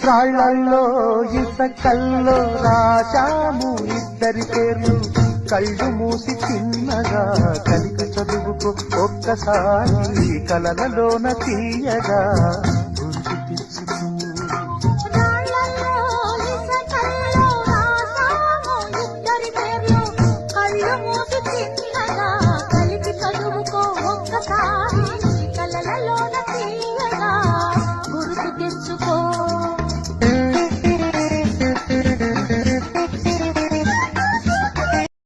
రాళ్ళల్లో ఇసకల్లో రాశాము ఇద్దరి పేర్లు కళ్ళు మూసి చిన్నగా కలికి చదువుకు ఒక్కసారి కలలలోన తీయగా గుర్తు తెచ్చుకు కళ్ళు మూసి